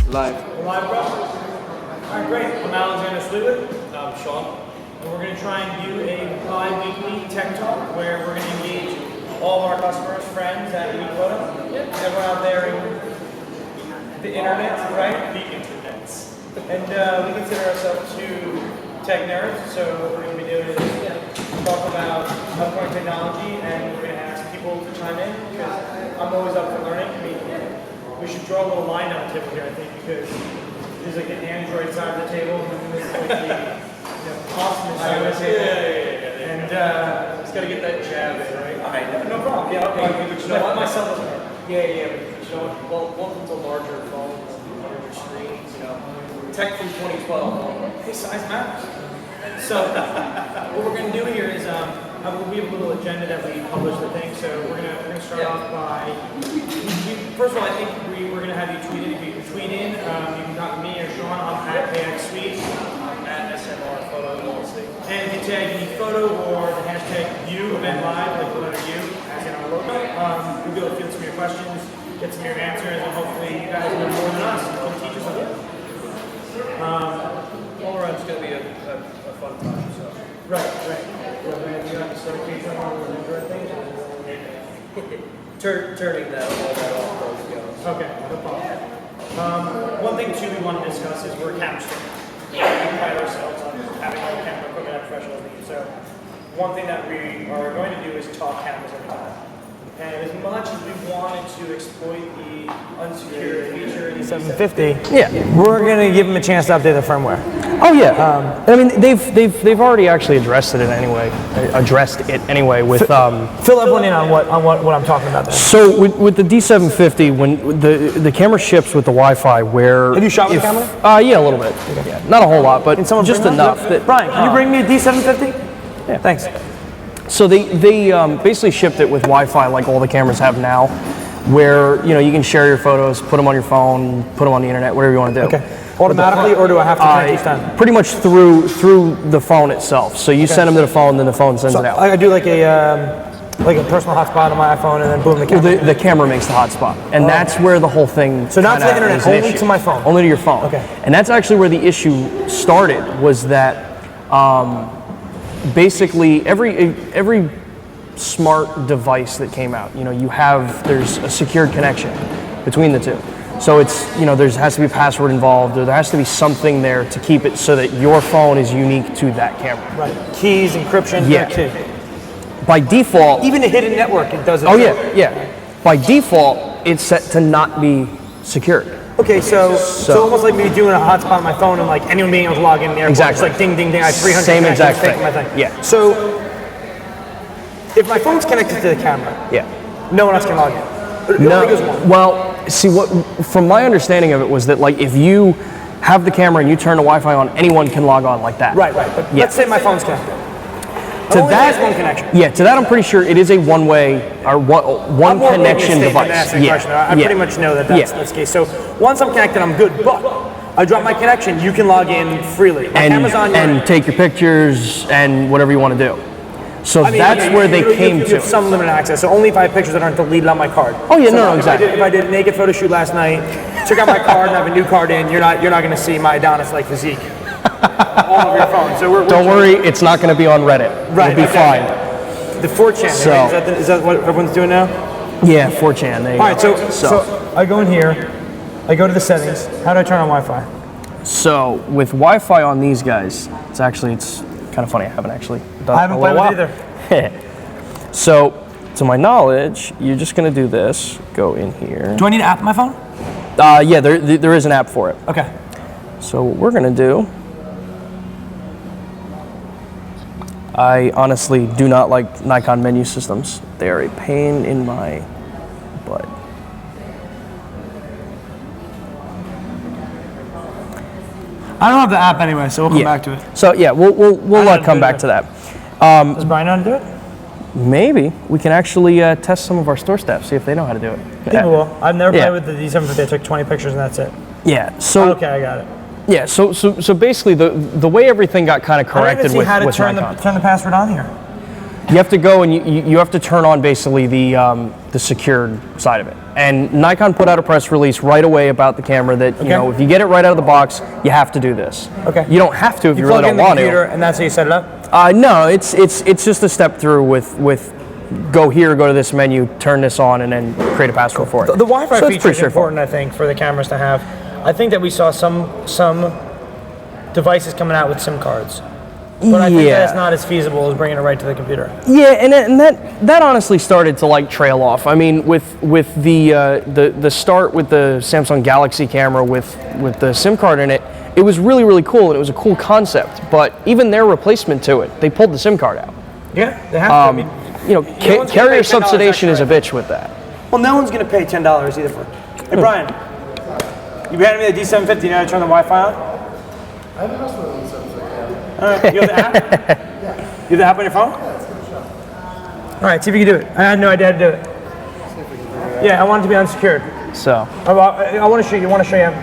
Live. Live, bro? Alright, great. I'm Alexander Sleewood. I'm Sean. And we're going to try and do a bi-weekly tech talk where we're going to engage all of our customers, friends at UEventLive. Everyone out there in the internet, right? The internets. And we consider ourselves two tech nerds, so what we're going to be doing is talk about upcoming technology, and we're going to ask people to chime in because I'm always up for learning. I mean, we should draw a little line down the table here, I think, because there's like the Android side of the table, and then this is like the awesome side of the table. Yeah. And just gotta get that jab in, right? All right, no problem. Yeah, okay. But you know what? Myself doesn't hurt. Yeah, but you know what? Well, welcome to larger phones, larger screens, you know. Tech from 2012. Hey, size matters. So, what we're gonna do here is, we have a little agenda that we publish the thing, so we're gonna start off by, first of all, I think we're gonna have you tweet in. If you can tweet in, you can talk to me or Sean. I'm at AXSuite. I'm at SMR Photo. And if you tag any photo or the hashtag UEventLive, like the letter U, as in our logo, we'll be able to field some of your questions, get some of your answers, and hopefully you guys know more than us and can teach us something. All around, it's gonna be a fun time. So. Right. Turning that off. Okay, no problem. One thing too we want to discuss is we're a camera store. We pride ourselves on having all the camera equipment at professional needs. So one thing that we are going to do is talk cameras every time. And as much as we wanted to exploit the unsecured feature in the 750, we're going to give them a chance to update the firmware. Oh yeah, I mean they've already actually addressed it anyway with fill everyone in on what I'm talking about there. So with the D750, when the camera ships with the Wi-Fi, where have you shot with the camera? Yeah, a little bit. Okay. Yeah, not a whole lot, but just enough. That, Brian, can you bring me a D750? Yeah, thanks. So they basically shipped it with Wi-Fi like all the cameras have now, where you can share your photos, put them on your phone, put them on the internet, whatever you want to do. Okay. Automatically, or do I have to connect each time? Pretty much through the phone itself. So you send them to the phone, then the phone sends it out. I do like a personal hotspot on my iPhone, and then boom, the camera. The camera makes the hotspot, and that's where the whole thing. So not to the internet, only to my phone. Only to your phone. Okay. And that's actually where the issue started. Was that basically every smart device that came out, there's a secured connection between the two. So it's, there has to be a password involved, or there has to be something there to keep it so that your phone is unique to that camera. Right. Keys, encryption, yeah. By default, even a hidden network, it does it. Oh yeah. By default, it's set to not be secured. Okay, so almost like me doing a hotspot on my phone and like anyone being able to log in the airport. Exactly. It's like ding, ding, ding. I have 300. Same exact thing. My thing. Yeah. So if my phone's connected to the camera, no one else can log in. No. Well, see, from my understanding of it was that like if you have the camera and you turn the Wi-Fi on, anyone can log on like that. Right. But let's say my phone's connected. To that, one connection. Yeah, to that I'm pretty sure it is a one-way or one connection device. I pretty much know that's the case. So once I'm connected, I'm good. But I drop my connection, you can log in freely. And take your pictures and whatever you want to do. So that's where they came to. You have some limited access. So only if I have pictures that aren't deleted on my card. Oh yeah, no, exactly. If I did a naked photo shoot last night, took out my card and have a new card in, you're not going to see my Adonis-like physique. All over your phone. So don't worry, it's not going to be on Reddit. Right, it'll be fine. The 4chan. So, right? Is that what everyone's doing now? Yeah, 4chan. There you go. All right, so I go in here, I go to the settings. How do I turn on Wi-Fi? So with Wi-Fi on these guys, it's kind of funny. I haven't actually done it. I haven't played with it either. So to my knowledge, you're just going to do this. Go in here. Do I need an app on my phone? Yeah, there is an app for it. Okay. So what we're going to do, I honestly do not like Nikon menu systems. They are a pain in my butt. I don't have the app anyway, so we'll come back to it. So yeah, we'll come back to that. Does Brian know how to do it? Maybe we can actually test some of our store staff, see if they know how to do it. People will. I've never played with the D750. I took 20 pictures and that's it. Yeah. So okay, I got it. Yeah. So basically, the way everything got kind of corrected with Nikon. I don't even see how to turn the password on here. you have to go and you have to turn on basically the secured side of it. And Nikon put out a press release right away about the camera that you know, if you get it right out of the box, you have to do this. Okay. You don't have to if you really plug in don't want the computer, to. and that's how you set it up. No, it's just a step through with go here, go to this menu, turn this on, and then create a password for it. The Wi-Fi so feature is important, I think, for the cameras to have. I think that we saw some devices coming out with SIM cards. But I think that it's not as feasible as bringing it right to the computer. Yeah, and that honestly started to like trail off. I mean, with the start with the Samsung Galaxy camera with the SIM card in it, it was really cool and it was a cool concept. But even their replacement to it, they pulled the SIM card out. Yeah, they have to. I mean, you know, carrier subsidization is a bitch with that. Well, no one's going to pay $10 either for it. Hey, Brian, you handed me the D750. You know how to turn the Wi-Fi on? I haven't messed with it in 750. All right, you have the app? Yeah. You have the app on your phone? Yeah, it's good shot. All right, see if you can do it. I had no idea how to do it. Yeah, I want it to be unsecured. So I want to show you.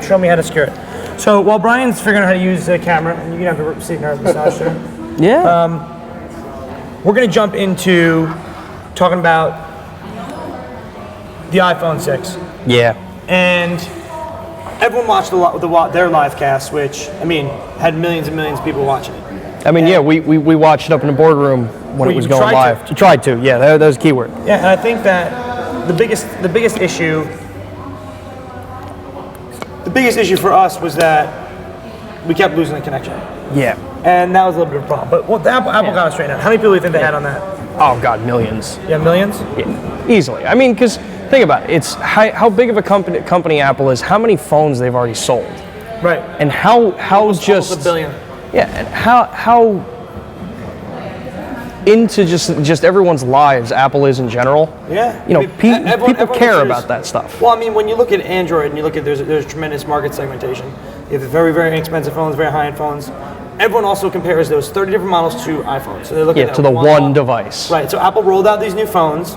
Show me how to secure it. So while Brian's figuring out how to use the camera, and you can have the seat and massage there. yeah. We're going to jump into talking about the iPhone 6. Yeah. And everyone watched their live cast, which, I mean, had millions and millions of people watching it. I mean, yeah, we watched it up in the boardroom when it was going live. Tried to, yeah, that was a key word. Yeah, and I think that the biggest issue for us was that we kept losing the connection. Yeah. And that was a little bit of a problem. But what Apple got us straightened out. How many people do you think they had on that? Oh God, millions. Yeah, millions? Yeah, easily. I mean, because think about it. It's how big of a company Apple is. How many phones they've already sold. Right. And how almost a billion. Yeah, and how into just everyone's lives Apple is in general. Yeah. You know, everyone people care about that stuff. Well, I mean, when you look at Android and you look at there's tremendous market segmentation. You have very, very inexpensive phones, very high-end phones. Everyone also compares those 30 different models to iPhones. So they're looking at to the one device. Right. So Apple rolled out these new phones,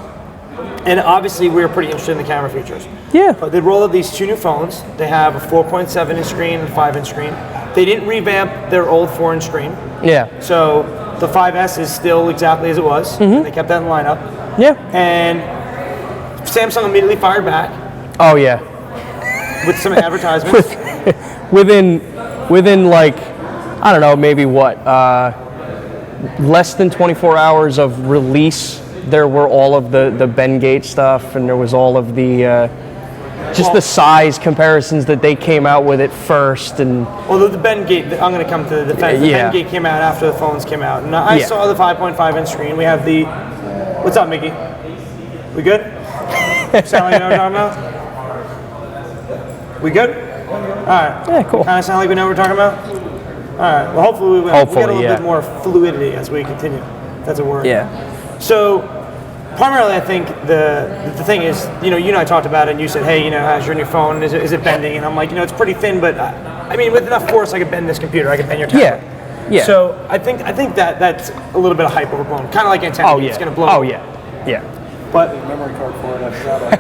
and obviously we were pretty interested in the camera features. Yeah. But they rolled out these two new phones. They have a 4.7-inch screen and a 5-inch screen. They didn't revamp their old 4-inch screen. Yeah. So the 5S is still exactly as it was. And they kept that in lineup. Yeah. And Samsung immediately fired back. Oh yeah. With some advertisements. within like, I don't know, maybe what, less than 24 hours of release, there were all of the Bengate stuff, and there was all of the the size comparisons that they came out with at first. And well, the Bengate, I'm going to come to the defense. The Bengate came out after the phones came out, and I saw the 5.5-inch screen. We have the, what's up, Mickey? We good? Sound like you know what I'm talking about? We good? All right. Yeah, cool. Kind of sound like we know what we're talking about? All right. Well, hopefully we get a little bit more fluidity as we continue. That's a word. Yeah. So, primarily, I think the thing is, you and I talked about it, and you said, hey, how's your new phone? Is it bending? And I'm like, it's pretty thin, but I mean, with enough force, I could bend this computer. I could bend your tablet. Yeah. So I think that's a little bit of hype overblown. Kind of like antenna. Oh yeah. It's going to blow. Oh yeah. Yeah. But memory card for it, I forgot about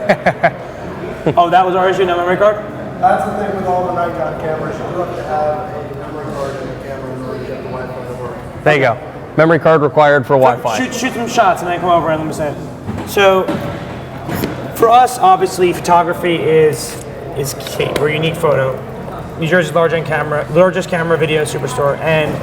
that. Oh, that was our issue, no memory card? That's the thing with all the Nikon cameras. You have to have a memory card in the camera in order to get the Wi-Fi to work. There you go. Memory card required for Wi-Fi. Shoot some shots and then come over and let me say it. So, for us, obviously, photography is key. We're a unique photo. New Jersey's largest camera video superstore, and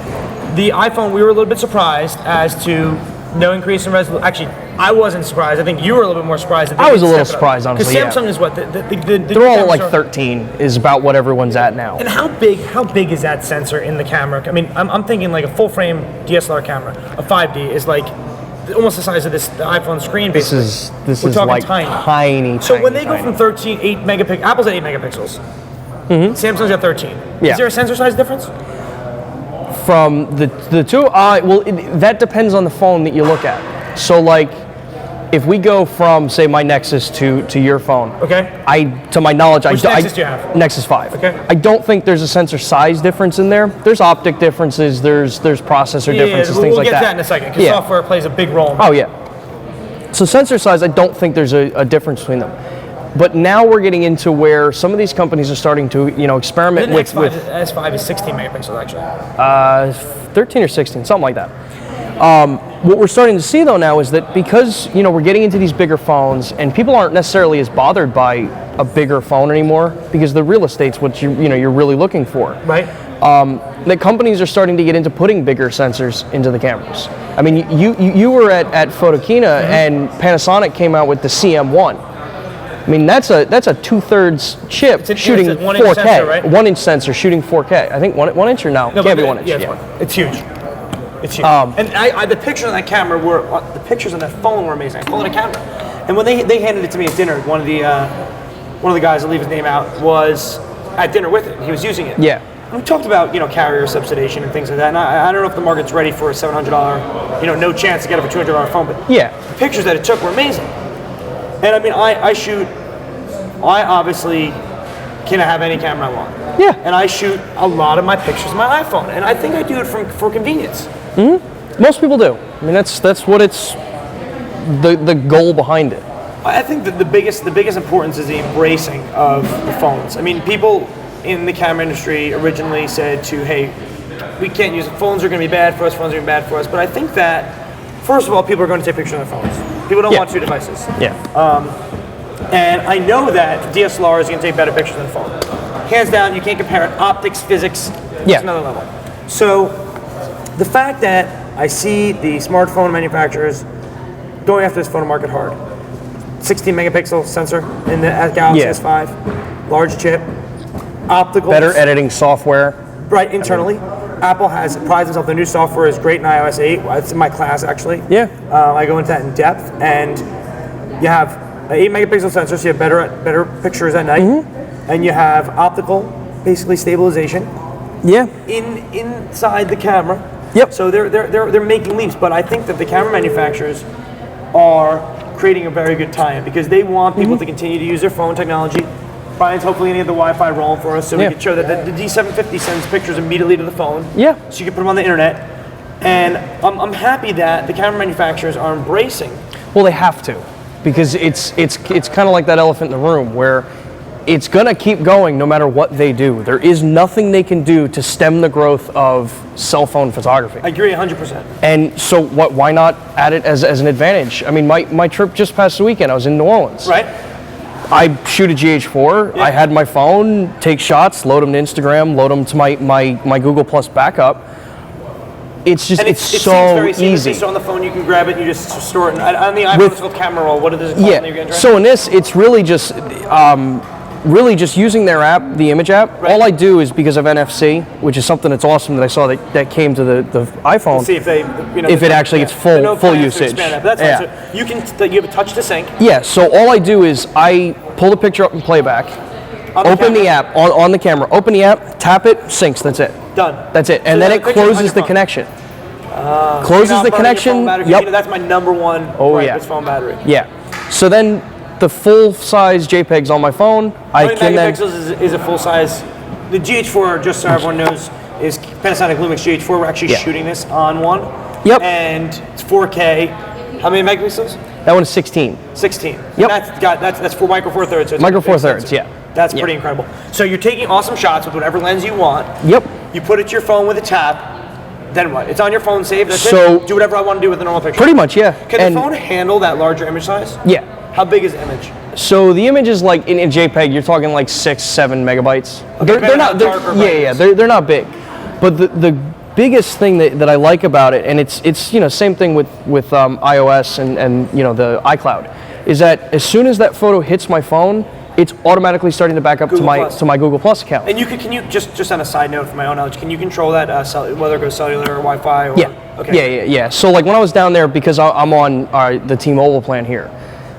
the iPhone. We were a little bit surprised as to no increase in resolution. Actually, I wasn't surprised. I think you were a little bit more surprised. I was a little surprised, honestly. Because Samsung is what they're all like 13 is about what everyone's at now. And how big is that sensor in the camera? I mean, I'm thinking like a full frame DSLR camera, a 5D is like almost the size of the iPhone screen. Basically. This is like tiny. So when they go from 8 megapixels, Apple's at 8 megapixels. Samsung's at 13. Yeah. Is there a sensor size difference? From the two, that depends on the phone that you look at. So like, if we go from say my Nexus to your phone, okay. To my knowledge, Which Nexus do you have? Nexus 5. Okay. I don't think there's a sensor size difference in there. There's optic differences. There's processor differences, things like that. We'll get to that in a second because software plays a big role. Oh yeah. So sensor size, I don't think there's a difference between them. But now we're getting into where some of these companies are starting to, experiment with. S5 is 16 megapixels actually. 13 or 16, something like that. What we're starting to see though now is that because we're getting into these bigger phones and people aren't necessarily as bothered by a bigger phone anymore because the real estate's what you're really looking for. Right. That companies are starting to get into putting bigger sensors into the cameras. I mean, you were at Photokina and Panasonic came out with the CM1. I mean, that's a 2/3 chip shooting 4K. 1-inch sensor, right? 1-inch sensor shooting 4K. I think one inch or no? Can't be 1 inch. Yeah, it's huge. It's huge. And the pictures on that camera the pictures on that phone were amazing. I pulled out a camera, and when they handed it to me at dinner, one of the guys, I'll leave his name out, was at dinner with it. He was using it. Yeah. And we talked about carrier subsidization and things like that. And I don't know if the market's ready for a $700, no chance to get up a $200 phone, but Yeah. the pictures that it took were amazing. And I mean, I obviously can have any camera I want. Yeah. And I shoot a lot of my pictures on my iPhone, and I think I do it for convenience. Most people do. I mean, that's what it's the goal behind it. I think that the biggest importance is the embracing of the phones. I mean, people in the camera industry originally said hey, we can't use it. Phones are going to be bad for us. Phones are going to be bad for us. But I think that first of all, people are going to take pictures on their phones. People don't want two devices. Yeah. And I know that DSLR is going to take better pictures than the phone. Hands down, you can't compare it. Optics, physics, it's another level. So the fact that I see the smartphone manufacturers going after this phone market hard. 16 megapixel sensor in the Galaxy S5, large chip, optical. Better editing software. Right, internally. Apple has prides themselves. Their new software is great in iOS 8. It's in my class, actually. Yeah. I go into that in depth, and you have an 8 megapixel sensor, so you have better pictures at night, and you have optical, basically stabilization. Yeah. Inside the camera. Yep. So they're making leaps, but I think that the camera manufacturers are creating a very good tie-in because they want people to continue to use their phone technology. Brian's hopefully going to get the Wi-Fi rolling for us so we can show that the D750 sends pictures immediately to the phone. Yeah. So you can put them on the internet. And I'm happy that the camera manufacturers are embracing. Well, they have to, because it's kind of like that elephant in the room where it's going to keep going no matter what they do. There is nothing they can do to stem the growth of cell phone photography. I agree 100%. And so why not add it as an advantage? I mean, my trip just past the weekend, I was in New Orleans. Right. I shoot a GH4, I had my phone, take shots, load them to Instagram, load them to my Google Plus backup. It's just, it's so very easy. So on the phone you can grab it and you just store it. On the iPhone it's called camera roll. What is it called? Yeah, so in this, it's really just using their app, the image app. Right. All I do is because of NFC, which is something that's awesome that I saw that came to the iPhone. See if they, if it actually gets full usage. That's fine. So you have a touch to sync. Yeah, so all I do is I pull the picture up in playback, open the app on the camera, open the app, tap it, syncs, that's it. Done. That's it. And then it closes the connection. Closes the connection. Yep. That's my number one phone battery. Yeah. So then the full-size JPEGs on my phone, I can then... 20 megapixels is a full-size. The GH4, just so everyone knows, is Panasonic Lumix GH4. We're actually shooting this on one. Yep. And it's 4K. How many megapixels? That one is 16. 16. Yep. That's for Micro Four Thirds. So Micro Four Thirds, yeah. That's pretty incredible. So you're taking awesome shots with whatever lens you want. Yep. You put it to your phone with a tap. Then what? It's on your phone saved. That's So it. Do whatever I want to do with the normal picture. Pretty much, yeah. Can the phone handle that larger image size? Yeah. How big is the image? So the image is like in JPEG, you're talking like 6-7 megabytes. Okay, They're not. They're not big. But the biggest thing that I like about it, and it's same thing with iOS and the iCloud, is that as soon as that photo hits my phone, it's automatically starting to back up to my Google Plus account. And can you just on a side note for my own knowledge, can you control that whether it goes cellular or Wi-Fi? Or, yeah. Okay. Yeah. So like when I was down there, because I'm on the T-Mobile plan here,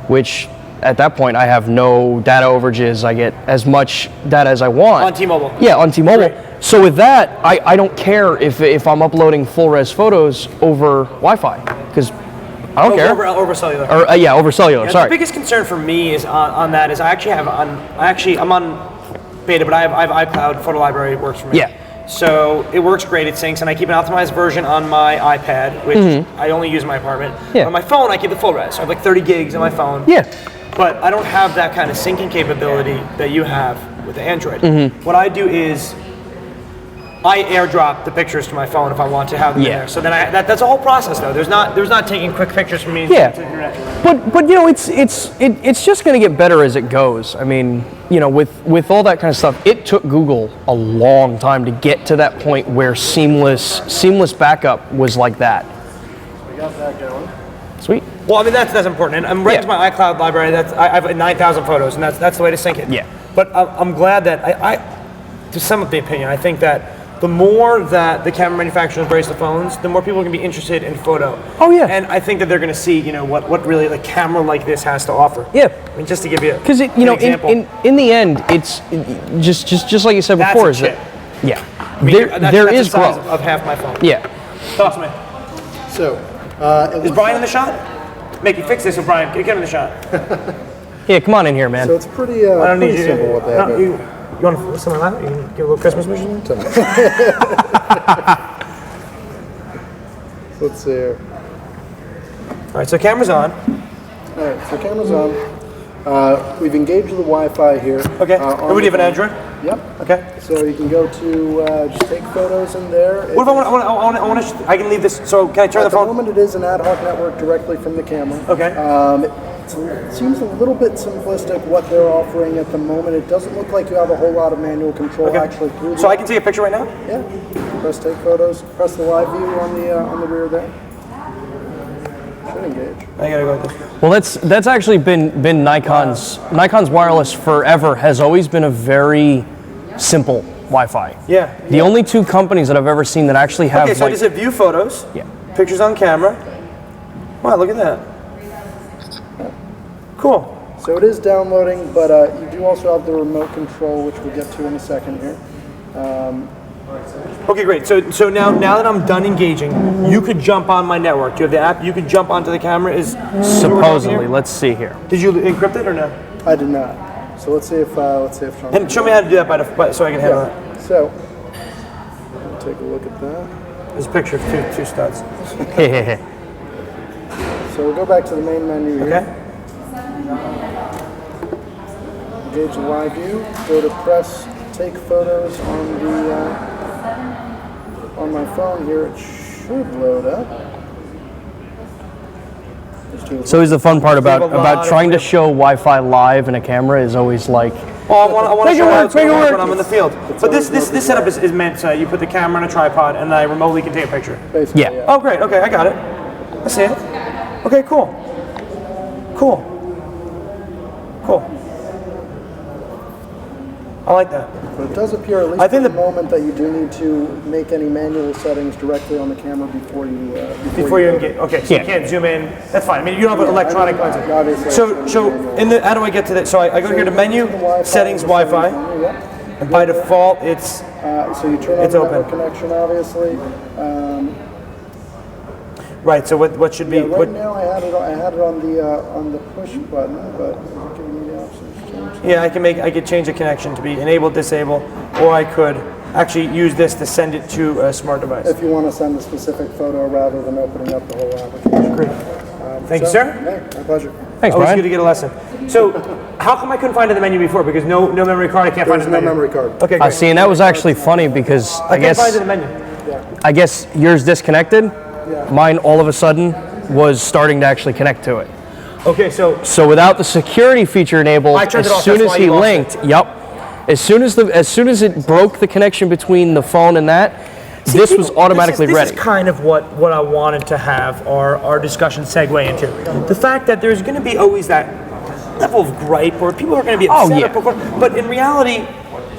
which at that point I have no data overages. I get as much data as I want. On T-Mobile? Yeah, on T-Mobile. Great. So with that, I don't care if I'm uploading full res photos over Wi-Fi, because I don't care. Over cellular. Or over cellular. Yeah, sorry. The biggest concern for me is on that is I'm on beta, but I have iCloud photo library. It works for me. Yeah. So it works great. It syncs, and I keep an optimized version on my iPad, which I only use in my apartment. Yeah. On my phone, I keep the full res. So I have like 30 gigs on my phone. Yeah. But I don't have that kind of syncing capability that you have with the Android. What I do is I airdrop the pictures to my phone if I want to have them in there. So then that's a whole process though. There's not taking quick pictures from me. Yeah. To the internet. But you know, it's just going to get better as it goes. I mean, you know, with all that kind of stuff, it took Google a long time to get to that point where seamless backup was like that. We got that going. Sweet. Well, I mean that's important, and I'm right to my iCloud library. I have 9,000 photos, and that's the way to sync it. Yeah. But I'm glad that I to sum up the opinion, I think that the more that the camera manufacturers embrace the phones, the more people are going to be interested in photo. Oh yeah. And I think that they're going to see, you know, what really a camera like this has to offer. Yeah. I mean, just to give you because you know, in the end, it's just like you said that's before. A chip. Yeah. I mean, there that's is the size growth of half my phone. Yeah. Talk to me. So, is Brian in the shot? Make you fix this, so Brian, get him in the shot. Yeah, come on in here, man. so it's pretty, I don't need pretty you. simple what they have. You want to listen to that? You can give a little Christmas mission? Let's see here. All right, so camera's on. All right, so camera's on. We've engaged the Wi-Fi here. Okay. And we have an Android? Yep. Okay. So you can go to just take photos in there. What if I want to? I can leave this. So can I turn At the phone? the moment, it is an ad hoc network directly from the camera. Okay. It seems a little bit simplistic what they're offering at the moment. It doesn't look like you have a whole lot of manual control actually through the So I can take a picture right now? Yeah. Press take photos. Press the live view on the rear there. Should engage. I gotta go with this. Well, that's actually been Nikon's wireless forever has always been a very simple Wi-Fi. Yeah. The only two companies that I've ever seen that actually have. Okay, so does it view photos? Yeah. Pictures on camera. Wow, look at that. Cool. So it is downloading, but you do also have the remote control, which we'll get to in a second here. Okay, great. So now that I'm done engaging, you could jump on my network. Do you have the app? You could jump onto the camera. Is supposedly? Let's see here. Did you encrypt it or no? I did not. So let's see if Sean. And show me how to do that so I can handle that. So take a look at that. There's a picture of two studs. So we'll go back to the main menu here. Okay. Engage the live view. Go to press take photos on my phone here. It should load up. So is the fun part about trying to show Wi-Fi live in a camera is always like. Oh, I want to show how it's going to work when I'm in the field. But this setup is meant so you put the camera on a tripod and I remotely can take a picture. Basically, Yeah. Oh, great. Okay, I got it. I see it. Okay, cool. I like that. But it does appear, at least at the moment, that you do need to make any manual settings directly on the camera before you engage. Okay, so you can't zoom in. That's fine. I mean, you don't have an electronic lens. Obviously. So how do I get to that? So I go here to menu, settings, Wi-Fi, and by default it's so you turn on the network connection, obviously. Right. So what should be? Right now I had it on the push button, but is it giving me the options to change? Yeah, I could change the connection to be enable, disable, or I could actually use this to send it to a smart device. If you want to send a specific photo rather than opening up the whole application. Great. Thank you, sir. Hey, my pleasure. Thanks, Always Brian. good to get a lesson. So, how come I couldn't find it in the menu before? Because no memory card, I can't find it in the There's no menu. memory card. Okay, great. See, and that was actually funny because I can't find it in the menu. I guess yours disconnected. Mine all of a sudden was starting to actually connect to it. Okay, So without the security feature enabled, I turned it as off, soon that's as why he you lost linked, as soon as it broke the connection between the phone and that, this was automatically ready. This is kind of what I wanted to have our discussion segue into. The fact that there's going to be always that level of gripe where people are going to be upset. But in reality,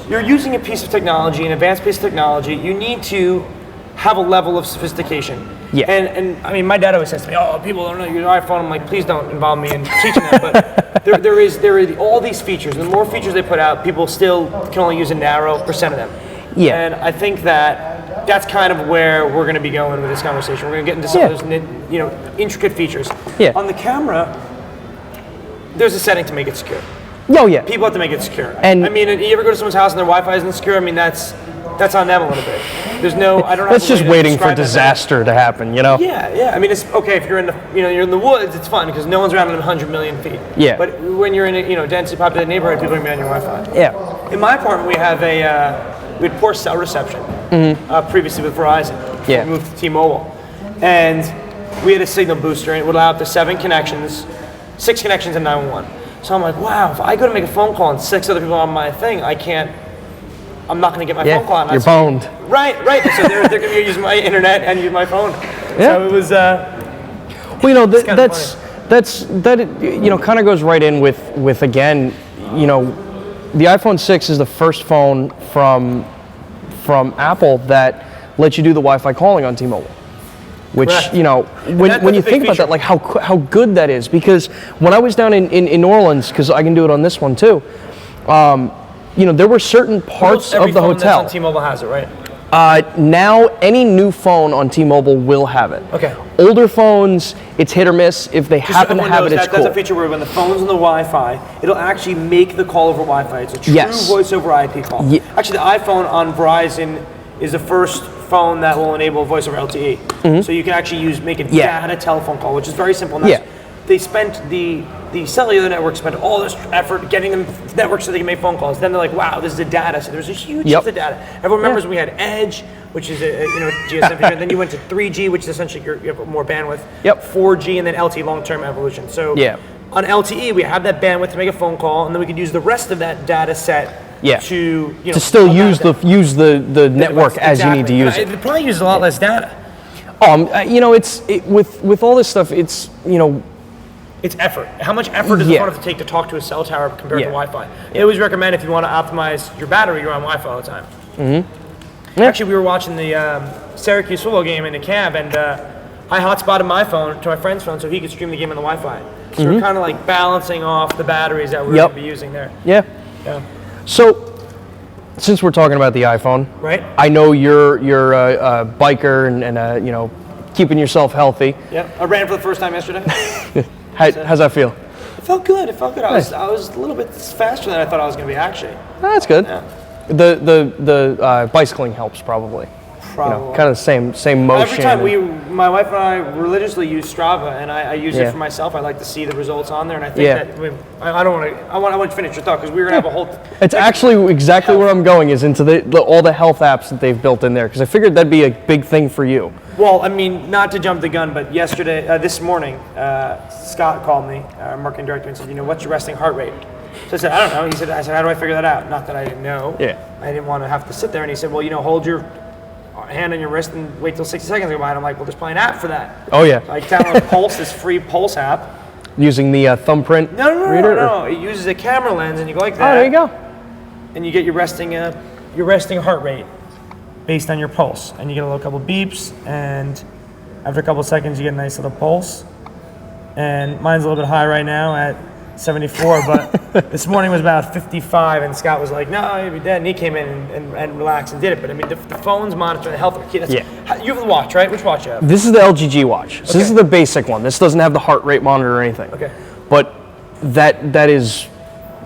you're using a piece of technology, an advanced piece of technology. You need to have a level of sophistication. Yeah. And I mean, my dad always says to me, "Oh, people don't know your iPhone." I'm like, "Please don't involve me in teaching them." But there are all these features. And the more features they put out, people still can only use a narrow percent of them. Yeah. And I think that's kind of where we're going to be going with this conversation. We're going to get into some of those intricate features. Yeah. On the camera, there's a setting to make it secure. Oh yeah. People have to make it secure. And I mean, you ever go to someone's house and their Wi-Fi isn't secure? I mean, that's on them a little bit. There's no, I don't know. That's just waiting for disaster to happen, you know? Yeah. I mean, it's okay if you're in the, you're in the woods. It's fun because no one's around 100 million feet. Yeah. But when you're in a, densely populated neighborhood, people are going to be on your Wi-Fi. Yeah. In my apartment, we have we had poor cell reception. previously with Verizon. Yeah. We moved to T-Mobile. And we had a signal booster, and it would allow up to 6 connections in 911. So I'm like, wow, if I go to make a phone call and 6 other people on my thing, I'm not going to get my phone call. And you're boned. Right. So they're going to be using my internet and use my phone. Yeah. So it was. Well, that kind of goes right in with again, the iPhone 6 is the first phone from Apple that lets you do the Wi-Fi calling on T-Mobile. Which, Correct. When you think about that, like how good that is, because when I was down in New Orleans, because I can do it on this one too, there were certain parts of the hotel. That's on T-Mobile has it, right? Now, any new phone on T-Mobile will have it. Okay. Older phones, it's hit or miss. If they happen to have it, it's cool. That's a feature where when the phone's on the Wi-Fi, it'll actually make the call over Wi-Fi. It's a true voice over IP call. Yeah. Actually, the iPhone on Verizon is the first phone that will enable voice over LTE. Mm-hmm. So you can actually make a data telephone call, which is very simple. And they spent the cellular network spent all this effort getting them networks so they can make phone calls. Then they're like, wow, this is the data. So there's a huge shift of data. Everyone remembers we had Edge, which is GSM, and then you went to 3G, which is essentially you have more bandwidth. 4G, and then LTE, long-term evolution. So on LTE, we have that bandwidth to make a phone call, and then we could use the rest of that data set to still use the network as you need to use it. It probably uses a lot less data. With all this stuff, it's It's effort. How much effort does it want to take to talk to a cell tower compared to Wi-Fi? They always recommend if you want to optimize your battery, you're on Wi-Fi all the time. Mm-hmm. Actually, we were watching the Syracuse football game in the cab, and I hotspotted my phone to my friend's phone so he could stream the game on the Wi-Fi. So we're kind of like balancing off the batteries that we're going to be using there. Yeah. So, since we're talking about the iPhone, right? I know you're a biker and keeping yourself healthy. Yeah. I ran for the first time yesterday. How's that feel? It felt good. I was a little bit faster than I thought I was going to be actually. That's good. Yeah. The bicycling helps probably. Probably. Kind of the same motion. Every time my wife and I religiously use Strava, and I use it for myself. I like to see the results on there, and I think that I want to finish your thought because we're gonna have a whole. It's actually exactly where I'm going is into all the health apps that they've built in there because I figured that'd be a big thing for you. Well, I mean, not to jump the gun, but this morning, Scott called me, our marketing director, and said, what's your resting heart rate? So I said, I don't know. I said, how do I figure that out? Not that I didn't know. Yeah. I didn't want to have to sit there. And he said, well, hold your hand on your wrist and wait till 60 seconds to go by. And I'm like, well, there's probably an app for that. Oh, yeah. So I downloaded Pulse, this free Pulse app. Using the thumbprint reader? No. It uses a camera lens, and you go like that. Oh, there you go. And you get your resting heart rate based on your pulse. And you get a little couple beeps, and after a couple seconds, you get a nice little pulse. And mine's a little bit high right now at 74, but this morning was about 55, and Scott was like, no, you'll be dead. And he came in and relaxed and did it. But I mean, the phone's monitoring the health of the kid. You have the watch, right? Which watch you have? This is the LG watch. So this is the basic one. This doesn't have the heart rate monitor or anything. Okay. But that is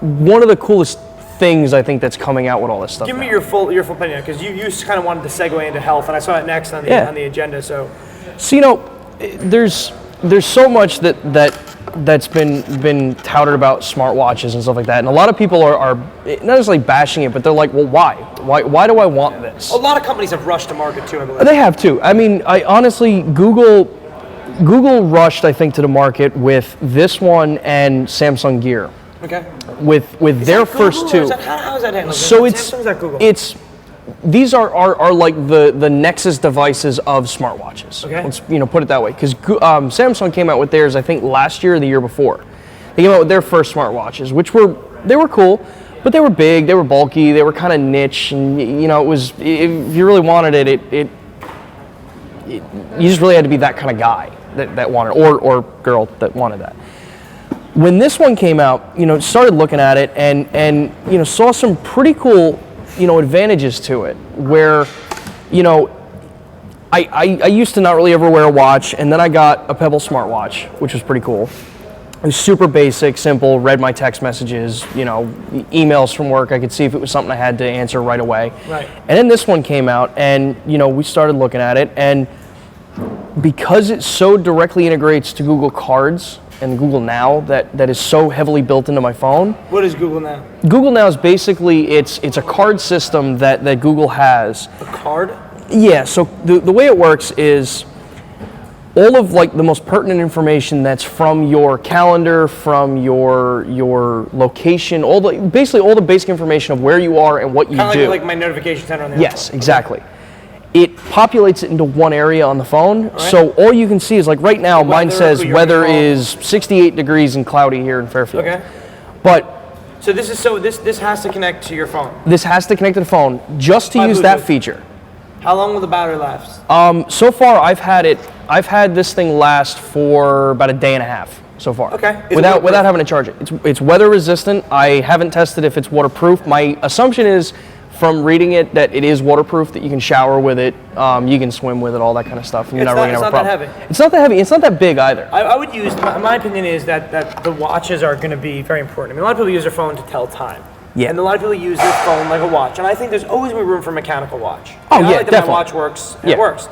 one of the coolest things I think that's coming out with all this stuff. Give me your full opinion, because you kind of wanted to segue into health, and I saw it next on the agenda. So there's so much that's been touted about smartwatches and stuff like that, and a lot of people are not necessarily bashing it, but they're like, well, why do I want this? A lot of companies have rushed to market too, I believe. They have too. I mean, I honestly, Google rushed, I think, to the market with this one and Samsung Gear. Okay. With their first two. How is that handled? So Samsung's that Google? These are like the Nexus devices of smartwatches. Okay. Let's put it that way, because Samsung came out with theirs I think last year or the year before. They came out with their first smartwatches, which were cool, but they were big, they were bulky, they were kind of niche, and it was, if you really wanted it, you just really had to be that kind of guy that wanted it, or girl that wanted that. When this one came out, started looking at it and saw some pretty cool advantages to it, where I used to not really ever wear a watch, and then I got a Pebble smartwatch, which was pretty cool. It was super basic, simple, read my text messages, emails from work. I could see if it was something I had to answer right away. Right. And then this one came out, and we started looking at it, and because it so directly integrates to Google Cards and Google Now that is so heavily built into my phone. What is Google Now? Google Now is basically, it's a card system that Google has. A card? Yeah, so the way it works is all of like the most pertinent information that's from your calendar, from your location, basically all the basic information of where you are and what you do. Kind of like my notification center on the Yes, iPhone. exactly. It populates it into one area on the phone, right. So all you can see is like right now, mine says weather is 68 degrees and cloudy here in Fairfield. Okay. But so this has to connect to your phone. This has to connect to the phone just to use that feature. How long will the battery last? So far I've had this thing last for about a day and a half so far. Okay. Without having to charge it. It's weather resistant. I haven't tested if it's waterproof. My assumption is from reading it that it is waterproof, that you can shower with it, you can swim with it, all that kind of stuff. And you're not really gonna have a problem. That heavy. It's not that heavy. It's not that big either. I would use, my opinion is that the watches are going to be very important. I mean, a lot of people use their phone to tell time. Yeah. And a lot of people use their phone like a watch. And I think there's always room for a mechanical watch. Oh, I yeah, like that definitely. my watch works. It works.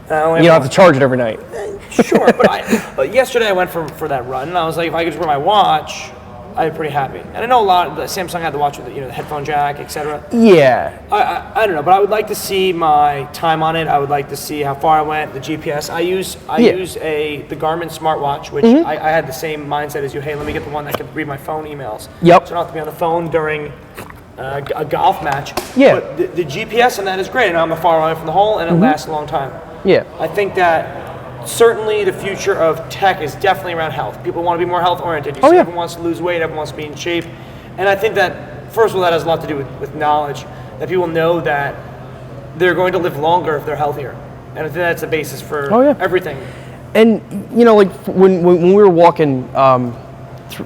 You don't have to charge it every night. Sure, but yesterday I went for that run, and I was like, if I could just wear my watch, I'd be pretty happy. And I know a lot. Samsung had the watch with the headphone jack, etc. Yeah. I don't know, but I would like to see my time on it. I would like to see how far I went. The GPS. I use the Garmin smartwatch, which I had the same mindset as you. Hey, let me get the one that can read my phone emails. Yep. So I don't have to be on the phone during a golf match. Yeah. But the GPS on that is great, and I'm far away from the hole, and it lasts a long time. Yeah. I think that certainly the future of tech is definitely around health. People want to be more health oriented. Everyone wants to lose weight, everyone wants to be in shape. And I think that, first of all, that has a lot to do with knowledge, that people know that they're going to live longer if they're healthier. And I think that's the basis for everything. And, like when we were walking on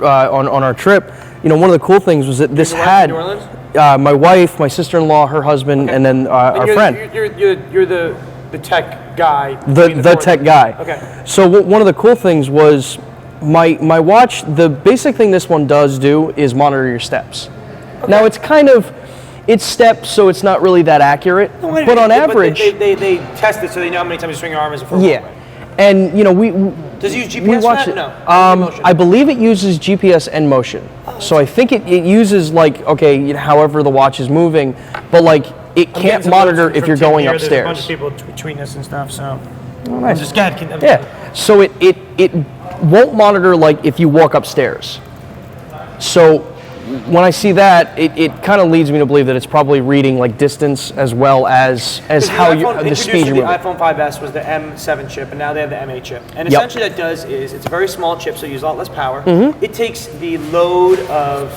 our trip, one of the cool things was that this had New Orleans? My wife, my sister-in-law, her husband, and then our friend. You're the tech guy. The tech guy. Okay. So one of the cool things was my watch. The basic thing this one does do is monitor your steps. Okay. Now it's steps, so it's not really that accurate. But on average, they test it so they know how many times you swing your arm as a football. Yeah. And does it use GPS for that? No. I believe it uses GPS and motion. So I think it uses however the watch is moving, but it can't monitor if you're going upstairs. There's a bunch of people between us and stuff, so nice. Just go ahead. Yeah. So it won't monitor if you walk upstairs. So when I see that, it kind of leads me to believe that it's probably reading distance as well as how the speed you're moving. The iPhone 5S was the M7 chip, and now they have the M8 chip. And essentially that does is, it's a very small chip, so you use a lot less power. It takes the load of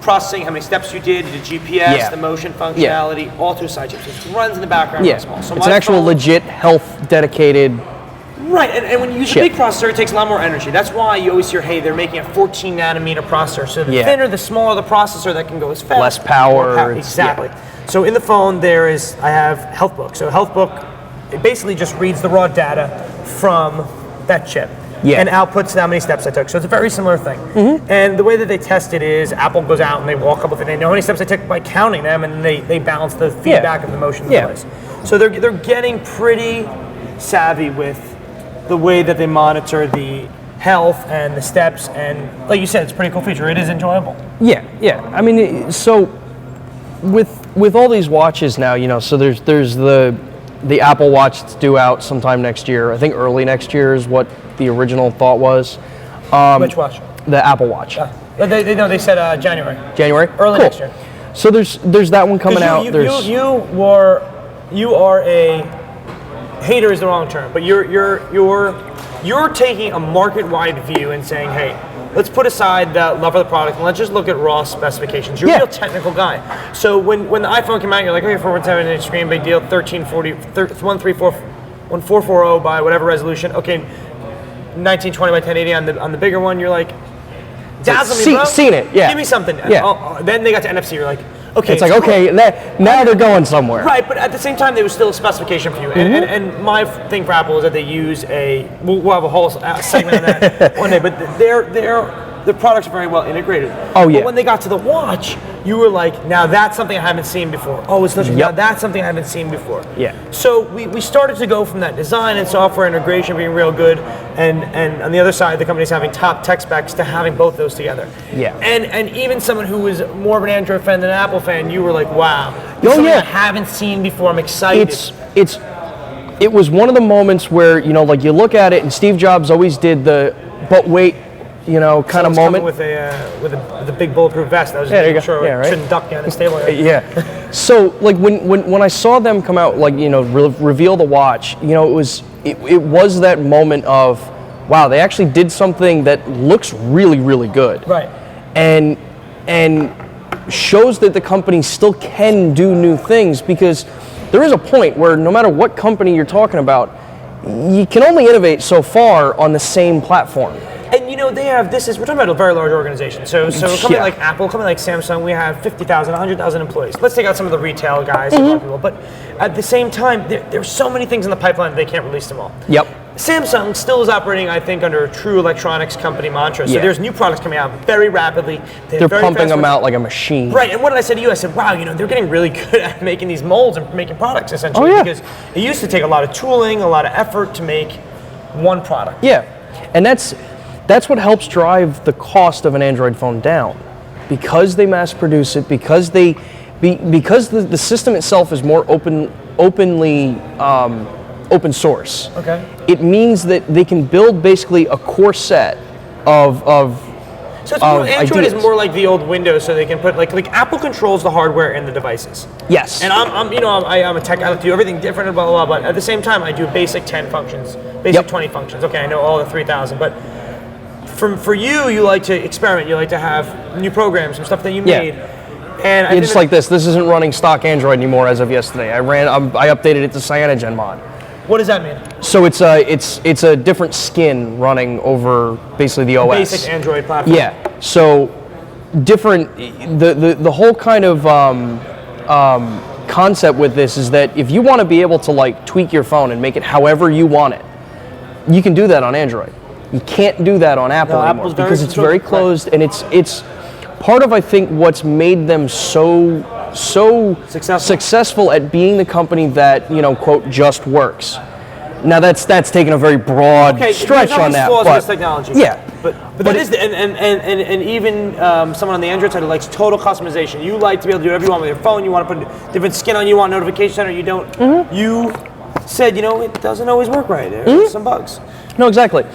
processing, how many steps you did, the GPS, the motion functionality, all through side chips. It runs in the background really small. So it's an actual legit health dedicated. Right, and when you use a big processor, it takes a lot more energy. That's why you always hear, hey, they're making a 14 nanometer processor. So the thinner, the smaller the processor that can go as fast. Less power. Exactly. So in the phone, I have HealthBook. So HealthBook, it basically just reads the raw data from that chip. Yeah. And outputs how many steps I took. So it's a very similar thing. And the way that they test it is Apple goes out and they walk up with it. They know how many steps I took by counting them, and they balance the feedback of the motion in place. So they're getting pretty savvy with the way that they monitor the health and the steps. And like you said, it's a pretty cool feature. It is enjoyable. Yeah. I mean, so with all these watches now, so there's the Apple Watch that's due out sometime next year. I think early next year is what the original thought was. Which watch? The Apple Watch. They said January. January? Early next year. So there's that one coming out. You are a hater is the wrong term, but you're taking a market-wide view and saying, hey, let's put aside the love of the product and let's just look at raw specifications. You're a real technical guy. So when the iPhone came out, you're like, okay, 417-inch screen, big deal, 1440 by whatever resolution. Okay, 1920 by 1080 on the bigger one. You're like, dazzle me, bro. Seen it, yeah. Give me something. Yeah. Then they got to NFC. You're like, okay. It's okay, now they're going somewhere. Right, but at the same time, there was still a specification for you. And my thing for Apple is that they use we'll have a whole segment on that one day, but their products are very well integrated. Oh, yeah. But when they got to the watch, you were like, now that's something I haven't seen before. Oh, it's such now that's something I haven't seen before. Yeah. So we started to go from that design and software integration being real good, and on the other side, the company's having top tech specs to having both those together. Yeah. And even someone who was more of an Android fan than an Apple fan, you were like, wow, Oh, something yeah. I haven't seen before. I'm excited. It was one of the moments where, you know, like you look at it, and Steve Jobs always did the but wait, you know, kind of moment. With a big bulletproof vest. I was there you go. sure Yeah, right. Shouldn't duck down the table. Yeah. So like when I saw them come out, like, you know, reveal the watch, you know, it was that moment of, wow, they actually did something that looks really, really good. Right. And shows that the company still can do new things, because there is a point where no matter what company you're talking about, you can only innovate so far on the same platform. And you know, we're talking about a very large organization. So a company Yeah. like Apple, a company like Samsung, we have 50,000, 100,000 employees. Let's take out some of the retail guys, Mm-hmm. a lot of people, but at the same time, there's so many things in the pipeline that they can't release them all. Yep. Samsung still is operating, I think, under a true electronics company mantra. So Yeah. there's new products coming out very rapidly. They're very pumping fast them moving. out like a machine. Right, and what did I say to you? I said, wow, you know, they're getting really good at making these molds and making products, essentially. Oh, yeah. Because it used to take a lot of tooling, a lot of effort to make one product. Yeah, and that's what helps drive the cost of an Android phone down, because they mass produce it, because because the system itself is more openly open source. Okay. It means that they can build basically a core set of So it's more, Android ideas. is more like the old Windows, so they can put like Apple controls the hardware in the devices. Yes. And I'm a tech. I like to do everything different and blah blah blah. But at the same time, I do basic 10 functions, basic Yep. 20 functions. Okay, I know all the 3,000, but for you like to experiment. You like to have new programs, some stuff that you Yeah. made. And I Yeah, think just that- like this. This isn't running stock Android anymore as of yesterday. I updated it to Cyanogen mod. What does that mean? So it's a different skin running over basically the OS. Basic Android platform. Yeah. So different. The whole kind of concept with this is that if you want to be able to like tweak your phone and make it however you want it, you can do that on Android. You can't do that on Apple anymore Apple's very because it's very controlled, closed, and it's part of, I think, what's made them so successful at being the company that, you know, quote, just works. Now that's taken a very broad stretch on that, flaws in but this technology. yeah, but that is and even someone on the Android side who likes total customization. You like to be able to do whatever you want with your phone. You want to put different skin on. You want notification center. You don't. Mm-hmm. You said, you know, it doesn't always work right. There's some bugs. no, exactly.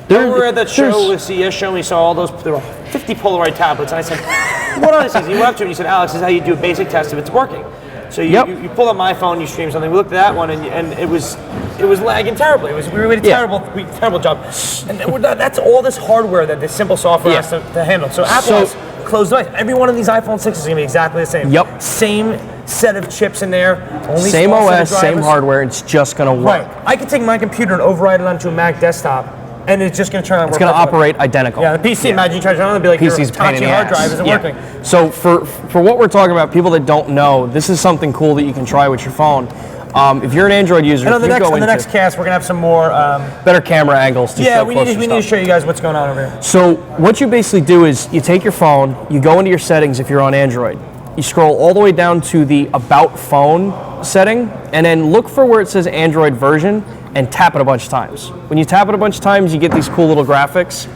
We were at that show, with CES show, and we saw all those, there were 50 Polaroid tablets, and I said, what are these things? And you went up to him and you said, Alex, this is how you do a basic test if it's working. So you pull up my phone, you stream something. We looked at that one, and it was lagging terribly. We made a terrible job. And that's all this hardware that this simple software has to handle. So Apple has closed device. Every one of these iPhone 6s is going to be exactly the same. Yep. Same set of chips in there. Only Same small set of OS, same drivers. hardware. It's just going to work. Right. I could take my computer and override it onto a Mac desktop, and it's just going to turn on. It's going to operate identical. Yeah, the PC. Imagine you try to turn it on and be like, PC's your pain in Hitachi the hard ass. drive isn't working. So for what we're talking about, people that don't know, this is something cool that you can try with your phone. If you're an Android user, And on the if you next cast, we're gonna have some more. better camera angles to show we closer need to stuff. show you guys what's going on over here. So what you basically do is you take your phone, you go into your settings if you're on Android, you scroll all the way down to the About Phone setting, and then look for where it says Android version and tap it a bunch of times. When you tap it a bunch of times, you get these cool little graphics.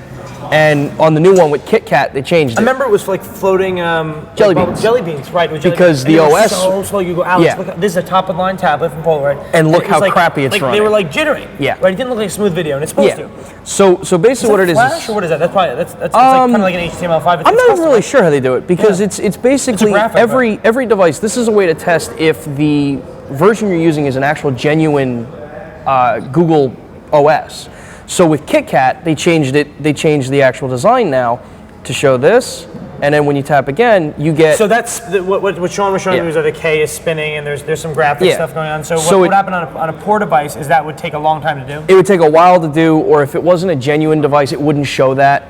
And on the new one with KitKat, they changed it. I remember it was like floating Jelly beans. Jelly beans, right? It was jelly Because beans. the And they were OS so slow. You go, Alex, Yeah. look, this is a top of the line tablet from Polaroid. And look it was how crappy it's They running. were like jittering. Yeah. Right. It didn't look like a smooth video, and it's supposed Yeah. to. So basically what it is Flash or what is that? That's probably that's like kind of like an HTML5. I'm not really sure how they do it because Yeah. it's basically graphic, every device. This is a way to test if the version you're using is an actual genuine Google OS. So with KitKat, they changed it. They changed the actual design now to show this, and then when you tap again, you get. So that's what Sean was showing Yeah. me was that the K is spinning and there's some graphic Yeah. stuff going on. So So what it- would happen on a poor device is that would take a long time to do. it would take a while to do, or if it wasn't a genuine device, it wouldn't show that.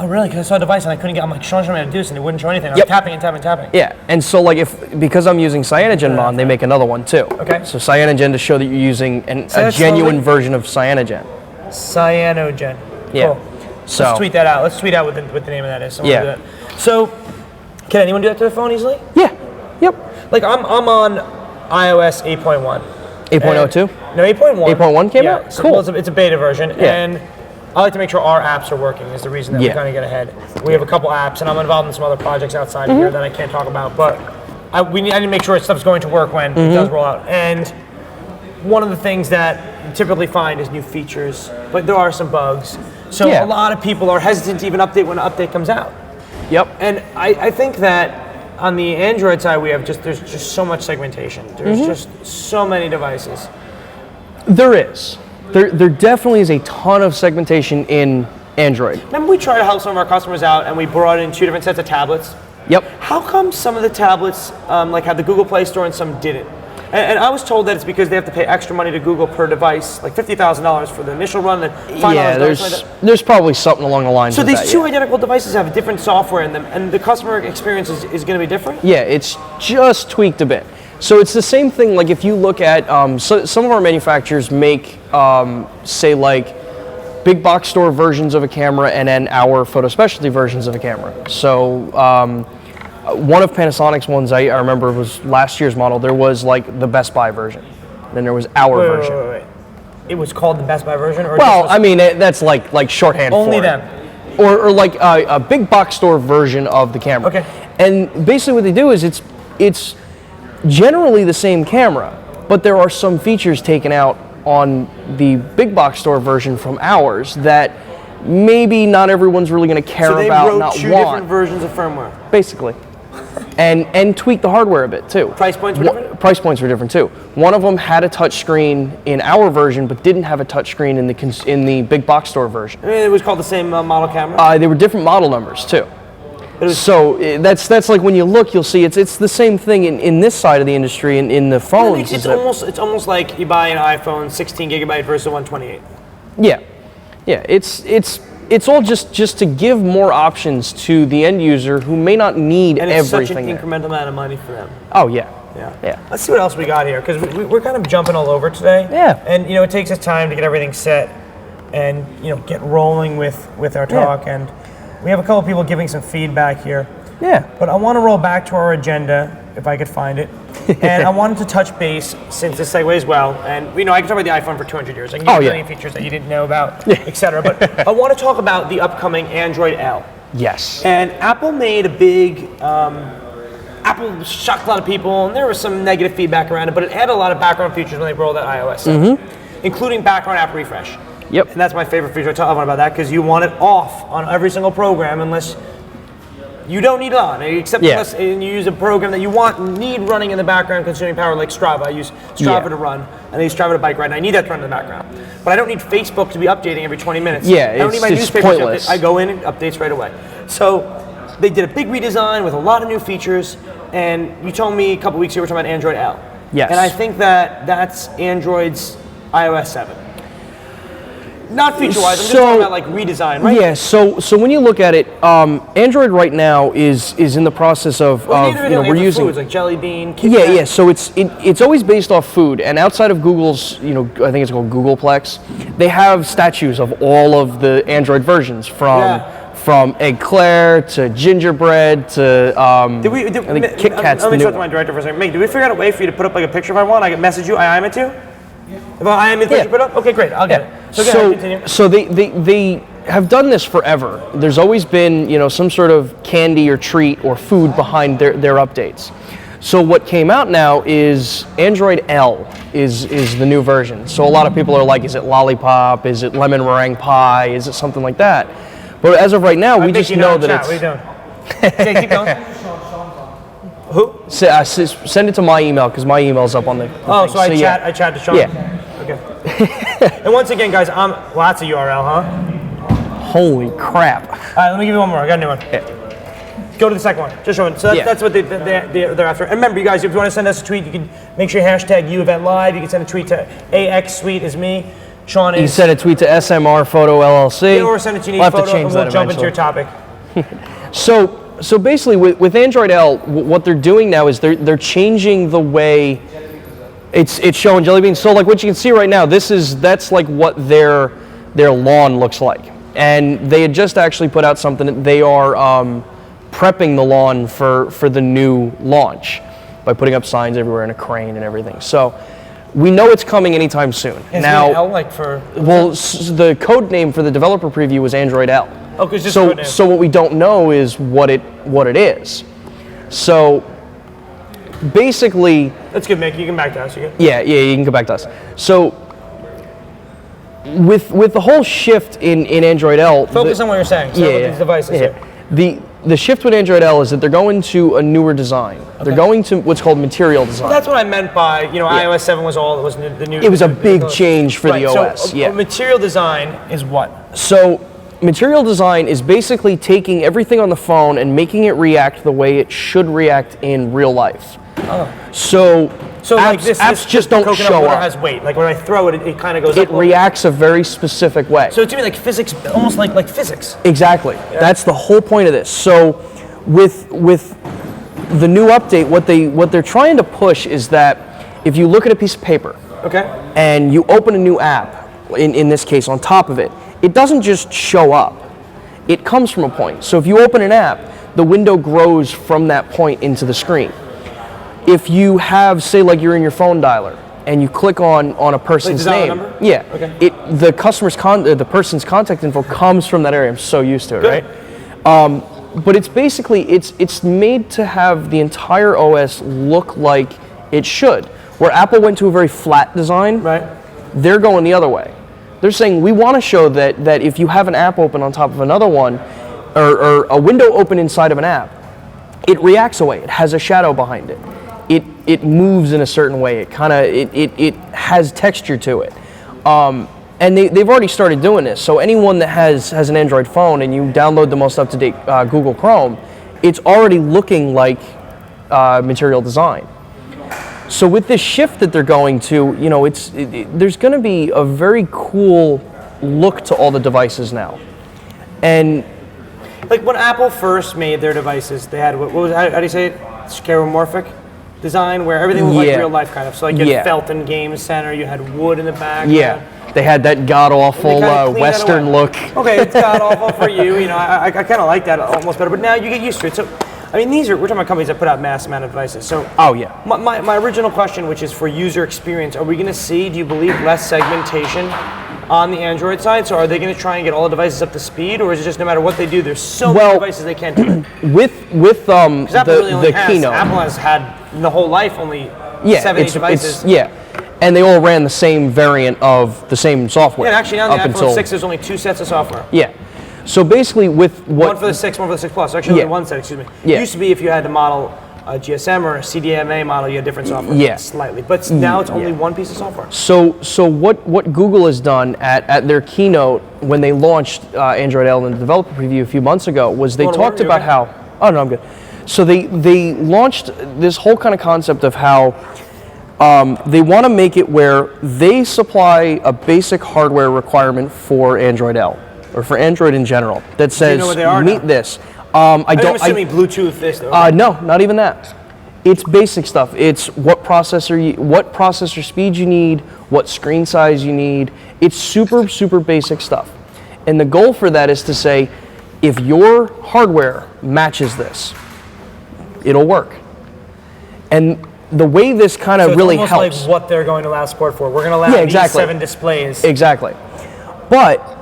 Oh really? Because I saw a device and I couldn't get. I'm like, Sean showed me how to do this and it wouldn't show anything. I was Yep. tapping and tapping and tapping. Yeah, and so like because I'm using Cyanogen Mon, they make another one too. Okay. So Cyanogen to show that you're using a that genuine slowly. version of Cyanogen. Cyanogen. Yeah. Cool. So Let's tweet that out. Let's tweet out what the name of that is. Someone Yeah. do that. So Can anyone do that to the phone easily? Yeah. Yep. Like I'm on iOS 8.1. 8.02? No, 8.1. 8.1 came out? So, Cool. well, it's a beta version, Yeah. and I like to make sure our apps are working is the reason that we kind of get ahead. We have a couple apps, and I'm involved in some other projects outside of here that I can't talk about, but I need to make sure stuff's going to work when it does roll out. And one of the things that you typically find is new features, but there are some bugs. So a lot of people are hesitant to even update when an update comes out. Yep. And I think that on the Android side, there's just so much segmentation. There's just so many devices. There is. There definitely is a ton of segmentation in Android. Remember we tried to help some of our customers out and we brought in 2 different sets of tablets? Yep. How come some of the tablets like have the Google Play Store and some didn't? And I was told that it's because they have to pay extra money to Google per device, like $50,000 for the initial run, then $5. Yeah, there's probably something along the lines so of these that, two identical devices have different software in them, and the customer experience is going to be different? Yeah, it's just tweaked a bit. So it's the same thing, like if you look at, so some of our manufacturers make, say like, big box store versions of a camera and then our photo specialty versions of a camera. So one of Panasonic's ones I remember was last year's model. There was like the Best Buy version. Then there was our version. Wait. It was called the Best Buy version? Or Well, I mean, that's like shorthand only for them. it. Or like a big box store version of the camera. Okay. And basically what they do is it's generally the same camera, but there are some features taken out on the big box store version from ours that maybe not everyone's really going to care about, not So they wrote 2 want. different versions of firmware? Basically. And tweak the hardware a bit too. Price points were different? Price points were different too. One of them had a touch screen in our version, but didn't have a touch screen in the big box store version. I mean, it was called the same model camera? They were different model numbers too. So that's like when you look, you'll see it's the same thing in this side of the industry in the phones. It's almost like you buy an iPhone 16 gigabyte versus 128. Yeah, it's all just to give more options to the end user who may not need and it's everything. Such an there. incremental amount of money for them. Oh yeah. Yeah. Let's see what else we got here, because we're kind of jumping all over today. Yeah. And it takes us time to get everything set and get rolling with our talk. And we have a couple people giving some feedback here. Yeah. But I want to roll back to our agenda, if I could find it. And I wanted to touch base, since this segues well, and I can talk about the iPhone for 200 years. I can give you a million features that you didn't know about, etc. But I want to talk about the upcoming Android L. Yes. And Apple made a big, Apple shocked a lot of people, and there was some negative feedback around it, but it added a lot of background features when they rolled out iOS, including background app refresh. Yep. And that's my favorite feature. I tell everyone about that, because you want it off on every single program unless you don't need it on, except unless you use a program that you need running in the background, consuming power, like Strava. I use Strava to run, and I use Strava to bike ride, and I need that to run in the background. But I don't need Facebook to be updating every 20 minutes. Yeah, I don't need my it's newspaper pointless. to update. I go in and updates right away. So they did a big redesign with a lot of new features, and you told me a couple weeks ago we were talking about Android L. Yes. And I think that's Android's iOS 7. Not feature-wise, I'm just talking about like redesign, right? Yeah, so when you look at it, Android right now is in the process of we're using foods like Jelly Bean, Kit Yeah, Kat. yeah. So it's always based off food, and outside of Google's, I think it's called Googleplex, they have statues of all of the Android versions from Egg Claire to gingerbread to I think Kit Kat's Let the me new talk to my director for a second. Meg, do we figure out a way for you to put up like a picture if I want? I can message you, I am it too? If I am it, you put up? Okay, great, I'll get it. So go ahead, continue. So they have done this forever. There's always been, some sort of candy or treat or food behind their updates. So what came out now is Android L is the new version. So a lot of people are like, is it lollipop? Is it lemon meringue pie? Is it something like that? But as of right now, we just know that it's... What are you doing? Okay, keep going. Who? Send it to my email, because my email's up on the thing. So I chat to Sean? Yeah. Okay. And once again, guys, that's a URL, huh? Holy crap. All right, let me give you one more. I got a new one. Yeah. Go to the second one. Just show it. So that's what they're after. And remember, you guys, if you want to send us a tweet, you can make sure you hashtag UEventLive. You can send a tweet to AXSuite is me. Sean is... You send a tweet to SMR Photo LLC. Yeah, or send it to We'll have Photo, to change and we'll that jump into eventually. your topic. So basically, with Android L, what they're doing now is they're changing the way it's showing Jelly Beans. So like what you can see right now, that's like what their lawn looks like, and they had just actually put out something that they are prepping the lawn for the new launch by putting up signs everywhere and a crane and everything. So we know it's coming anytime soon. Is now, it L like for? well, the code name for the developer preview was Android L. Okay, just so code name. so what we don't know is what it is. So basically, That's good, Mick. You can back to us. You good? yeah, you can go back to us. So with the whole shift in Android L, Focus on what you're saying. So with these devices here. The shift with Android L is that they're going to a newer design. They're going to what's called material design. That's what I meant by, iOS 7 was the new. It was a big change for the OS. So material design is what? So material design is basically taking everything on the phone and making it react the way it should react in real life. So apps just don't show up. Has weight. Like when I throw it, it kind of goes. It reacts a very specific way. So to me, like physics, almost like physics. Exactly. Yeah. That's the whole point of this. So with the new update, what they're trying to push is that if you look at a piece of paper, and you open a new app, in this case on top of it, it doesn't just show up. It comes from a point. So if you open an app, the window grows from that point into the screen. If you have, say, like you're in your phone dialer and you click on a person's name, the person's contact info comes from that area. I'm so used to it, right? But it's basically it's made to have the entire OS look like it should. Where Apple went to a very flat design, they're going the other way. They're saying we want to show that if you have an app open on top of another one, or a window open inside of an app, it reacts away. It has a shadow behind it. It moves in a certain way. It has texture to it. And they've already started doing this. So anyone that has an Android phone and you download the most up-to-date Google Chrome, it's already looking like material design. So with this shift that they're going to, there's going to be a very cool look to all the devices now. And like when Apple first made their devices, they had what was how do you say it? Skeuomorphic design, where everything was like real life kind of. So like you had felt in Game Center, you had wood in the back. They had that god awful Western look. Okay, it's god awful for you. I kind of like that almost better, but now you get used to it. So, I mean, we're talking about companies that put out mass amount of devices. So, my original question, which is for user experience, are we going to see? Do you believe less segmentation on the Android side? So, are they going to try and get all the devices up to speed, or is it just no matter what they do, there's so many devices they can't do it? With the keynote, Apple has had the whole life only 7-8 devices. And they all ran the same variant of the same software. Yeah, actually now the iPhone 6 there's only 2 sets of software. Yeah. So basically with what... One for the 6, one for the 6 Plus. Actually only one set, excuse me. It used to be if you had the model a GSM or a CDMA model, you had different software. Slightly. But now it's only one piece of software. So what Google has done at their keynote when they launched Android L in the developer preview a few months ago was they talked about how... Oh, no, I'm good. So they launched this whole kind of concept of how they want to make it where they supply a basic hardware requirement for Android L, or for Android in general, that says, meet this. I'm assuming Bluetooth this, though. No, not even that. It's basic stuff. It's what processor speed you need, what screen size you need. It's super, super basic stuff. And the goal for that is to say, if your hardware matches this, it'll work. And the way this kind of really helps. Like what they're going to allow support for. We're going to allow these 7 displays. Exactly. But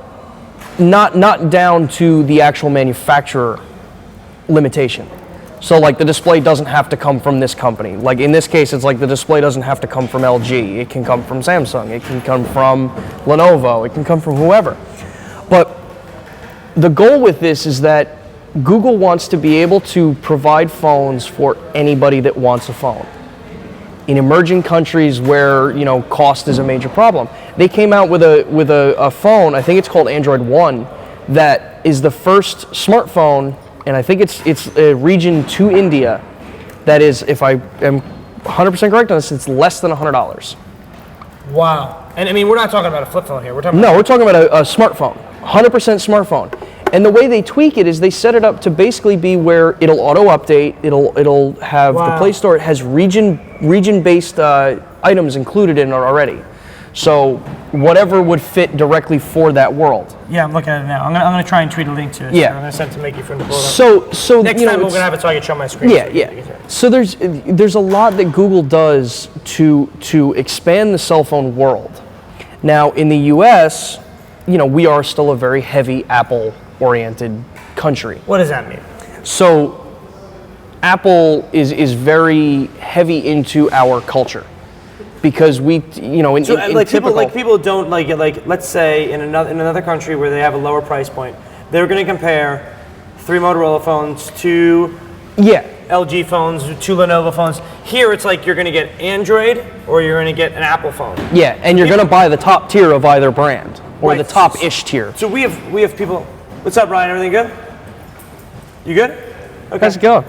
not down to the actual manufacturer limitation. So like the display doesn't have to come from this company. Like in this case, it's like the display doesn't have to come from LG. It can come from Samsung. It can come from Lenovo. It can come from whoever. But the goal with this is that Google wants to be able to provide phones for anybody that wants a phone. In emerging countries where cost is a major problem, they came out with a phone. I think it's called Android One, that is the first smartphone, and I think it's a region to India. That is, if I am 100% correct on this, it's less than $100. Wow! And I mean, we're not talking about a flip phone here. We're talking about a smartphone, 100% smartphone. And the way they tweak it is they set it up to basically be where it'll auto-update, it'll have the Play Store, it has region-based items included in it already. So whatever would fit directly for that world. Yeah, I'm looking at it now. I'm gonna try and tweet a link to it. Yeah. So I'm gonna send it to Mickey from the board. So Next you know, time we're gonna have it so I can show my screen. Yeah, yeah. So there's a lot that Google does to expand the cell phone world. Now in the U.S., you know, we are still a very heavy Apple-oriented country. What does that mean? So Apple is very heavy into our culture because we, you know, in typical, people don't like let's say in another country where they have a lower price point, they're going to compare 3 Motorola phones to LG phones, 2 Lenovo phones. Here it's like you're going to get Android or you're going to get an Apple phone. Yeah, and you're going to buy the top tier of either brand or the top-ish tier. So we have people. What's up, Ryan? Everything good? You good? Okay. How's it going?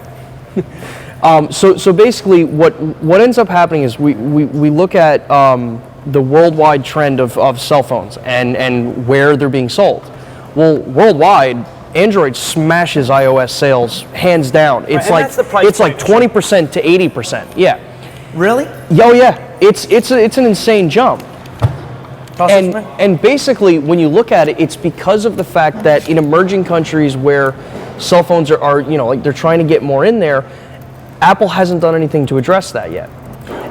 So basically, what ends up happening is we look at the worldwide trend of cell phones and where they're being sold. Well, worldwide, Android smashes iOS sales hands down. It's like 20% to 80%. Yeah. Really? Oh yeah. It's an insane jump. And basically, when you look at it, it's because of the fact that in emerging countries where cell phones are you know, like they're trying to get more in there, Apple hasn't done anything to address that yet.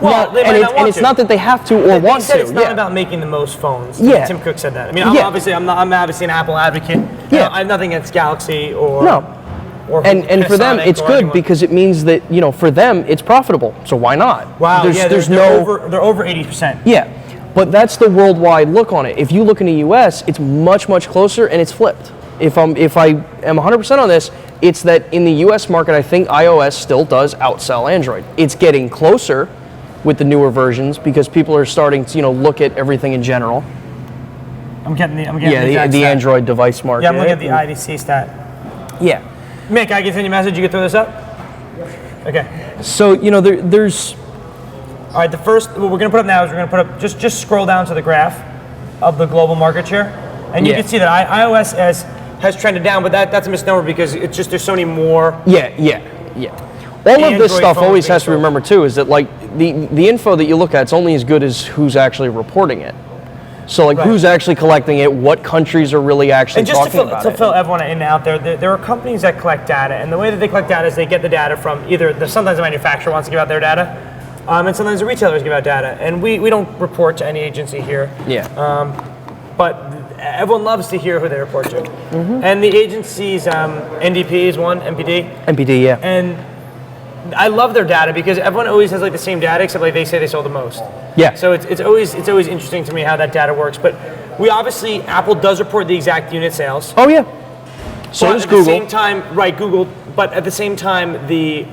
Well, it's not that they have to or want to. It's not about making the most phones. Yeah. Tim Cook said that. I mean, I'm obviously an Apple advocate. Yeah. I have nothing against Galaxy or and for them it's good anyone. because it means that, you know, for them it's profitable. So why not? Wow. There's they're over 80%. Yeah. But that's the worldwide look on it. If you look in the US, it's much closer and it's flipped. If I am 100% on this, it's that in the US market, I think iOS still does outsell Android. It's getting closer with the newer versions because people are starting to, you know, look at everything in general. I'm getting the Android device market. Yeah, I'm looking at the IDC stat. Yeah. Mick, I can send you a message. You can throw this up. Okay. So, you know, there's. All right. The first what we're going to put up now is we're going to put up just scroll down to the graph of the global market share, and you can see that iOS has trended down, but that's a misnomer because it's just there's so many more. Yeah. All of this stuff always has to remember too is that like the info that you look at, it's only as good as who's actually reporting it. So like who's actually collecting it, what countries are really actually talking about it. And just to fill everyone in out there are companies that collect data, and the way that they collect data is they get the data from sometimes the manufacturer wants to give out their data, and sometimes the retailers give out data, and we don't report to any agency here. Yeah. But everyone loves to hear who they report to. Mm-hmm. And the agency's NDP is one, MPD. MPD, yeah. And I love their data because everyone always has like the same data except like they say they sold the most. Yeah. So it's always interesting to me how that data works. But we obviously, Apple does report the exact unit sales. Oh yeah. So does Google. At the same time, Google, but at the same time, the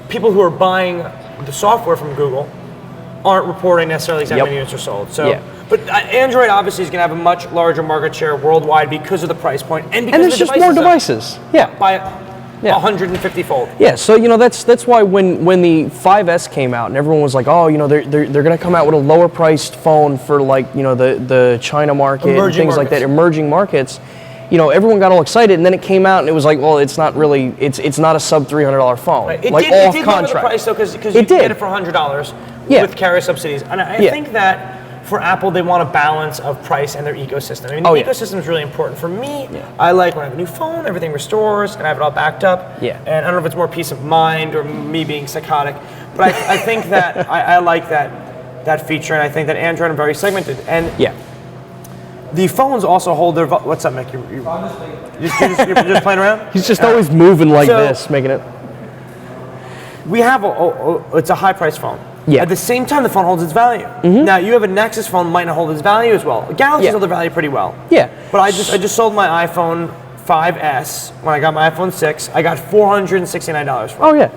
people who are buying the software from Google aren't reporting necessarily exactly how many units are sold. So, but Android obviously is going to have a much larger market share worldwide because of the price point and because there's just more devices. Yeah. By 150-fold. Yeah. So you know that's why when the 5S came out and everyone was like, oh, you know, they're going to come out with a lower priced phone for like, you know, the China market and things like that, emerging markets. You know, everyone got all excited, and then it came out, and it was like, well, it's not really, it's not a sub $300 phone. Right. It like did, off it did contract. Lower the price though, because you can get it for $100 with carrier subsidies, and I think that for Apple, they want a balance of price and their ecosystem. I mean, the ecosystem is really important for me. Yeah. I like when I have a new phone, everything restores, and I have it all backed up. Yeah. And I don't know if it's more peace of mind or me being psychotic, but I think that I like that feature, and I think that Android are very segmented. And the phones also hold their. What's up, Mick? You're just playing around? He's just always moving like this, making it. We have it's a high price phone. Yeah. At the same time, the phone holds its value. Mm-hmm. Now, you have a Nexus phone, might not hold its value as well. Galaxy's hold their value pretty well. Yeah. But I just sold my iPhone 5S when I got my iPhone 6. I got $469 for it. Oh yeah.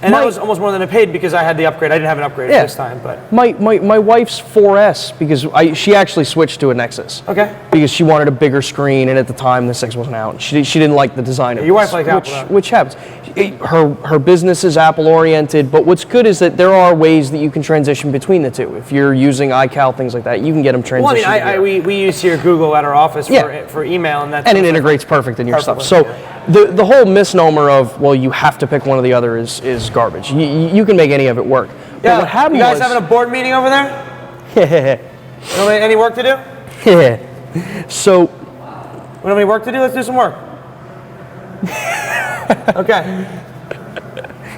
And that was almost more than I paid because I had the upgrade. I didn't have an upgrade at this time, but my wife's 4S because she actually switched to a Nexus. Okay. Because she wanted a bigger screen, and at the time the 6 wasn't out. She didn't like the design of it. Your wife likes Apple, which happens. Her business is Apple oriented, but what's good is that there are ways that you can transition between the two. If you're using iCal, things like that, you can get them transitioned. Well, I mean, we use here Google at our office for email, and that's it integrates perfect in your stuff. So the whole misnomer of, well, you have to pick one or the other is garbage. You can make any of it work. Yeah. But what happened? You guys having a board meeting over there? Any work to do? Yeah. So, We don't have any work to do? Let's do some work. Okay.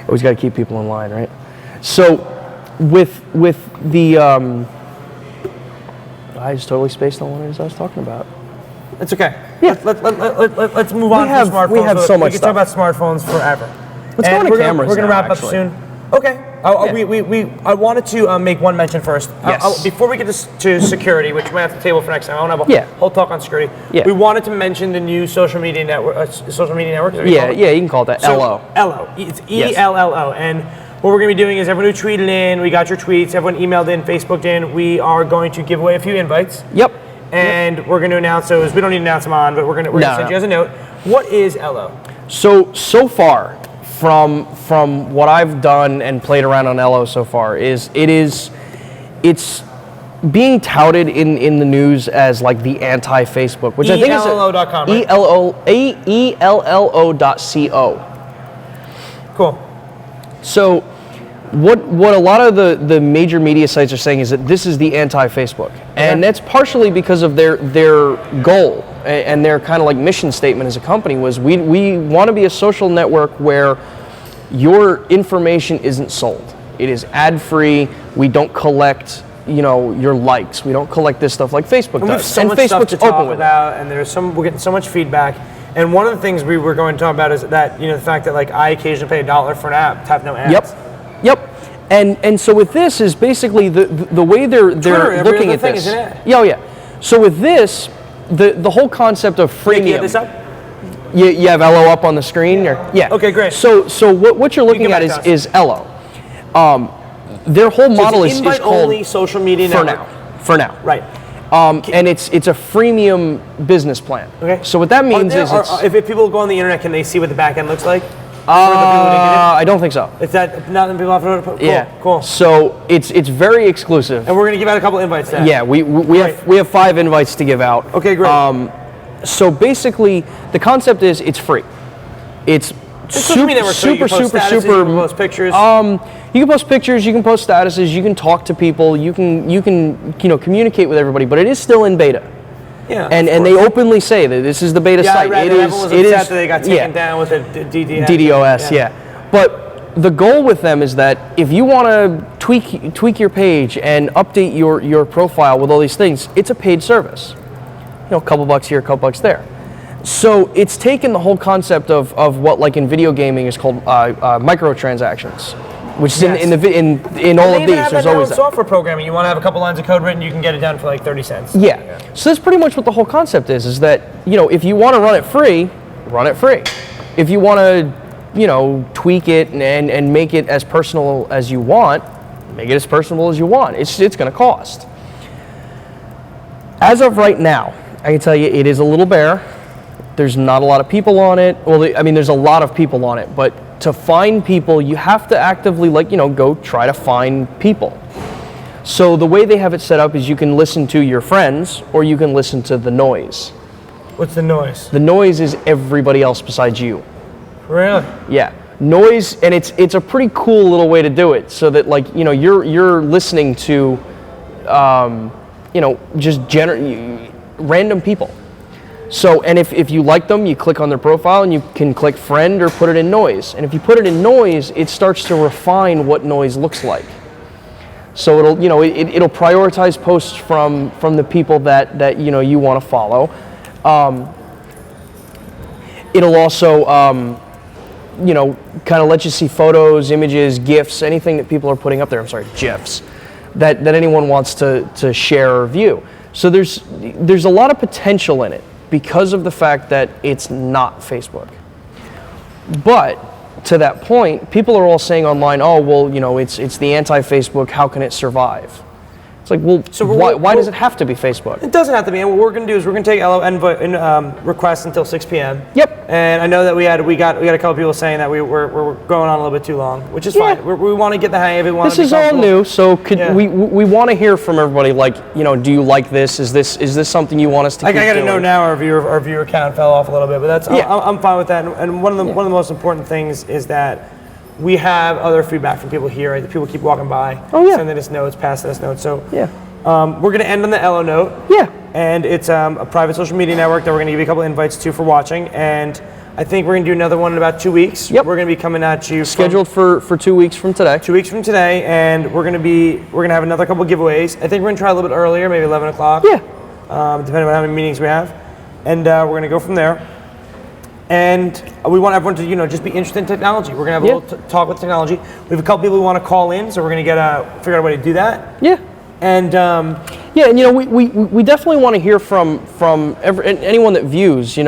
always got to keep people in line, right? So, with the, I just totally spaced on what it is I was talking about. It's okay. Yeah. Let's move on to smartphones. We have so much We can stuff. talk about smartphones forever. Let's go into cameras We're going to now, wrap up actually. soon. Okay. I wanted to make one mention first. Yes. Before we get to security, which we might have to table for next time, I want to have a whole talk on security. Yeah. We wanted to mention the new social media network. Yeah, you can call it that. Ello. Ello. It's ELLO. And what we're going to be doing is everyone who tweeted in, we got your tweets, everyone emailed in, Facebooked in, we are going to give away a few invites. Yep. And we're going to announce those. We don't need to announce them on, but we're going to send you as a note. What is Ello? So far, from what I've done and played around on Ello so far, it's being touted in the news as like the anti-Facebook, which I think is ELLO.com, right? ELLO.co. Cool. So what a lot of the major media sites are saying is that this is the anti-Facebook, and that's partially because of their goal and their kind of like mission statement as a company was we want to be a social network where your information isn't sold. It is ad-free. We don't collect your likes. We don't collect this stuff like Facebook does. We have so and much Facebook's stuff to open talk with about, and we're getting so much feedback. And one of the things we were going to talk about is that the fact that like I occasionally pay $1 for an app to have no ads. Yep. And so with this is basically the way they're looking at this. Yeah. So with this, the whole concept of freemium. Can you get this up? You have Ello up on the screen? Yeah. Okay, great. So what you're looking at is Ello. Their whole model is called invite-only social media network. For now. Right. And it's a freemium business plan. Okay. So what that means is if people go on the internet, can they see what the back end looks like? I don't think so. Is that not that people have to know? Cool. Cool. So it's very exclusive. And we're gonna give out a couple invites then. Yeah, we have 5 invites to give out. Okay, great. So basically, the concept is it's free. It's super. You can post pictures. You can post pictures. You can post statuses. You can talk to people. You can communicate with everybody. But it is still in beta. Yeah. And they openly say that this is the beta site. I read it everyone was upset that they got taken down with a DDoS. Yeah. But the goal with them is that if you want to tweak your page and update your profile with all these things, it's a paid service. A couple bucks here, a couple bucks there. So it's taken the whole concept of what like in video gaming is called microtransactions, which is in all of these. There's always that. Software programming. You want to have a couple lines of code written, you can get it done for like 30 cents. Yeah. So that's pretty much what the whole concept is that if you want to run it free, run it free. If you want to tweak it and make it as personal as you want, make it as personal as you want. It's going to cost. As of right now, I can tell you it is a little bare. There's not a lot of people on it. Well, there's a lot of people on it, but to find people, you have to actively go try to find people. So the way they have it set up is you can listen to your friends or you can listen to the noise. What's the noise? The noise is everybody else besides you. Really? Yeah. Noise, and it's a pretty cool little way to do it so that you're listening to just random people. So, and if you like them, you click on their profile and you can click friend or put it in noise. And if you put it in noise, it starts to refine what noise looks like. So it'll prioritize posts from the people that you want to follow. It'll also kind of let you see photos, images, GIFs, anything that people are putting up there. I'm sorry, GIFs that anyone wants to share or view. So there's a lot of potential in it because of the fact that it's not Facebook. But to that point, people are all saying online, oh, well, it's the anti-Facebook, how can it survive? It's like, well, so why does it have to be Facebook? It doesn't have to be. And what we're going to do is we're going to take Ello requests until 6 p.m. Yep. And I know that we got a couple people saying that we're going on a little bit too long, which is fine. We want to get the hang of it. This is all new, so we want to hear from everybody. Do you like this? Is this something you want us to keep doing? I got to know now our viewer count fell off a little bit, but that's I'm fine with that. And one of the most important things is that we have other feedback from people here. Right? The people keep walking by, sending us notes, passing us notes. So We're going to end on the Ello note. Yeah. And it's a private social media network that we're going to give you a couple invites to for watching. And I think we're going to do another one in about 2 weeks. Yep. We're going to be coming at you. Scheduled for 2 weeks from today. 2 weeks from today, and we're going to have another couple giveaways. I think we're going to try a little bit earlier, maybe 11 o'clock. Yeah. Depending on how many meetings we have. And we're going to go from there. And we want everyone to, just be interested in technology. We're going to have a little talk with technology. We have a couple people who want to call in, so we're going to figure out a way to do that. Yeah. And yeah, and we definitely want to hear from anyone that views,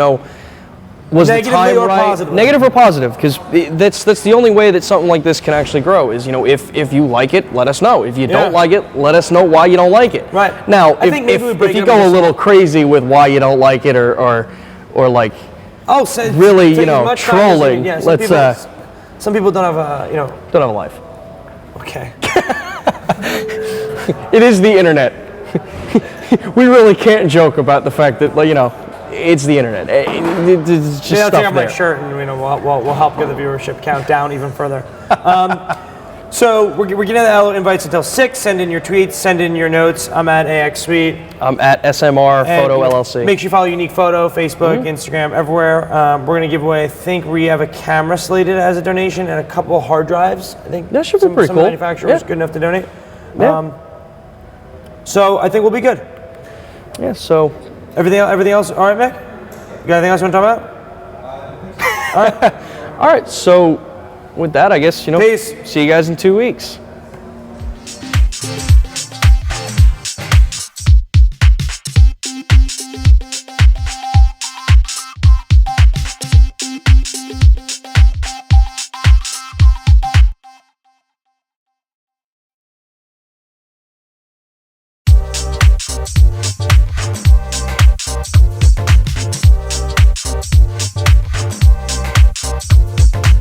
was the negatively time or right? positively. Negative or positive, because that's the only way that something like this can actually grow is, if you like it, let us know. If you don't like it, let us know why you don't like it. Right. Now, I think maybe we break if you it go up a little crazy with why you don't like it or like really, trolling, some people don't have a, don't have a life. Okay. It is the internet. We really can't joke about the fact that, it's the internet. It's just I'll stuff take off my there. shirt and we'll help get the viewership count down even further. So we're getting the Ello invites until 6. Send in your tweets, send in your notes. I'm at AX Suite. I'm at SMR Photo LLC. Make sure you follow Unique Photo, Facebook, Instagram, everywhere. We're going to give away, I think we have a camera slated as a donation and a couple of hard drives. I think that should be pretty some cool. manufacturers good enough to donate. Yeah. So I think we'll be good. Yeah, so. Everything else, all right, Mick? You got anything else you want to talk about? All right. All right, so with that, I guess, Peace. See you guys in 2 weeks.